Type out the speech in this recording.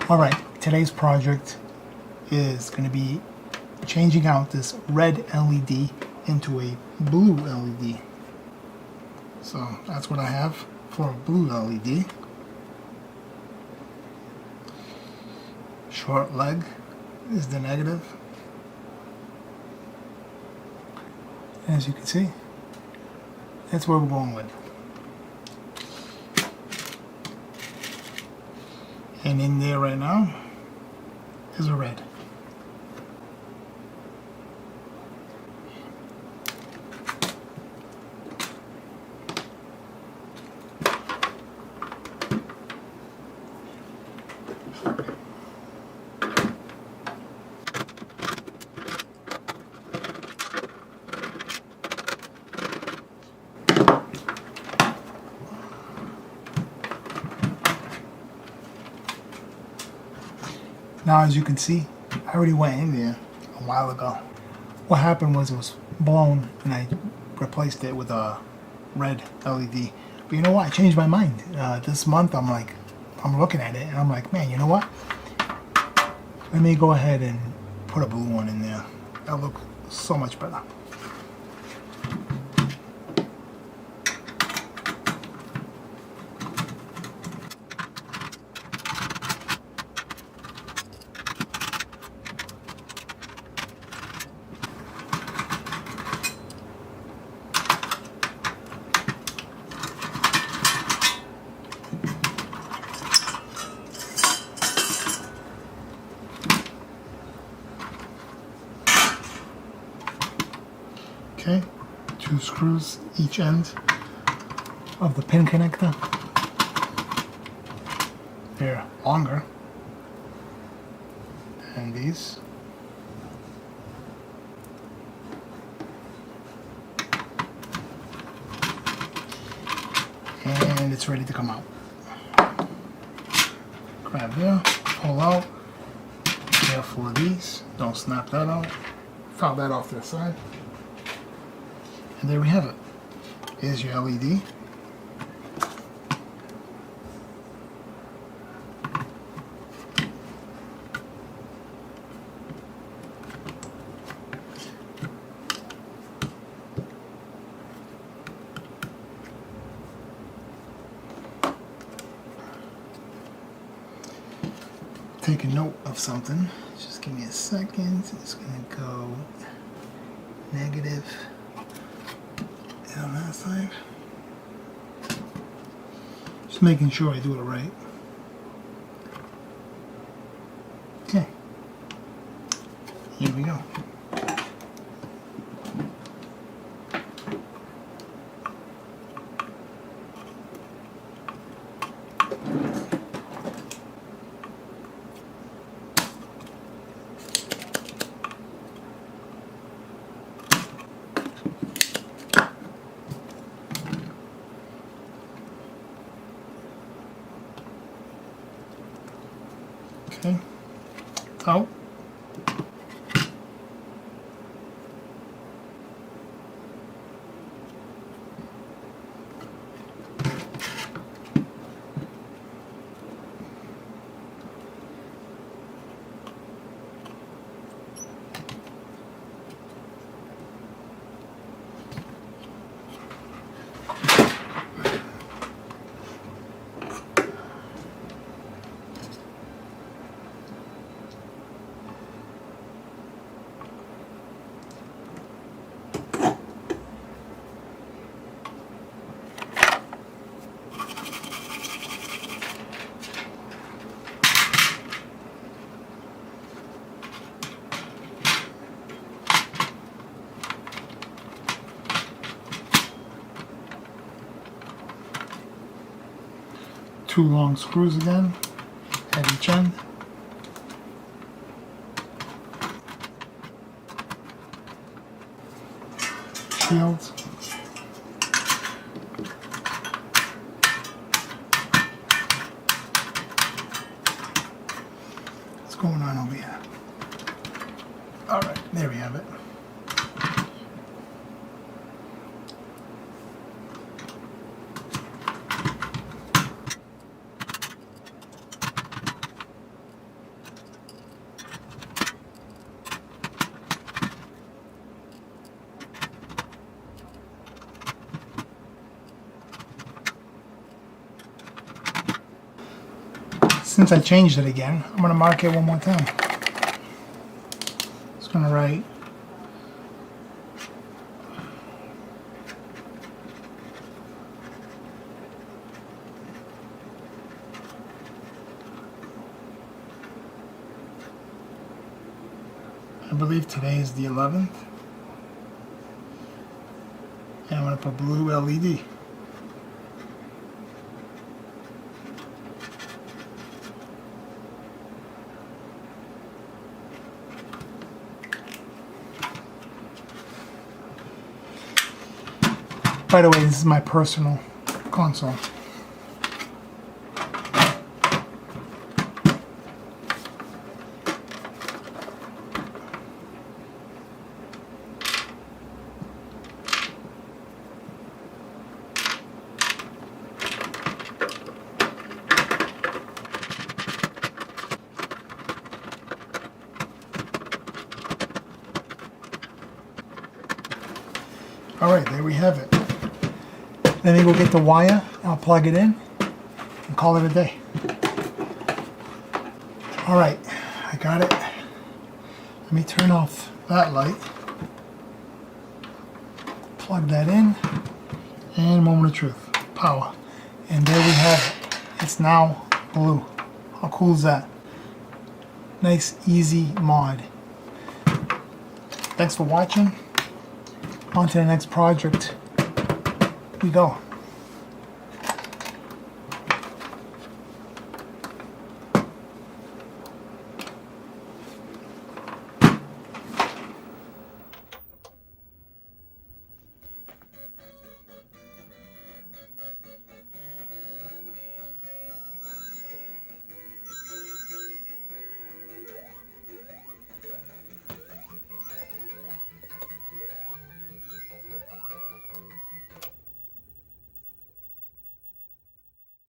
Alright, today's project is going to be changing out this red LED into a blue LED. So that's what I have for a blue LED. Short leg is the negative. As you can see, that's where we're going with. And in there right now is a red. Now, as you can see, I already went in there a while ago. What happened was it was blown and I replaced it with a red LED. But you know what? I changed my mind. This month I'm looking at it and I'm like, man, you know what? Let me go ahead and put a blue one in there. That'll look so much better. Okay, 2 screws each end of the pin connector. They're longer than these. And it's ready to come out. Grab there, pull out. Careful of these, don't snap that out. File that off to the side. And there we have it. Here's your LED. Take a note of something. Just give me a second. It's going to go negative on that side. Just making sure I do it right. Okay. Here we go. Okay. Oh. Two long screws again at each end. Shields. What's going on over here? Alright, there we have it. since I changed it again, I'm going to mark it one more time. Just going to write I believe today is the 11th. And I'm going to put blue LED. By the way, this is my personal console. Alright, there we have it. Let me go get the wire, I'll plug it in, and call it a day. Alright, I got it. Let me turn off that light. Plug that in, and moment of truth, power. And there we have it. It's now blue. How cool is that? Nice, easy mod. Thanks for watching. On to the next project we go.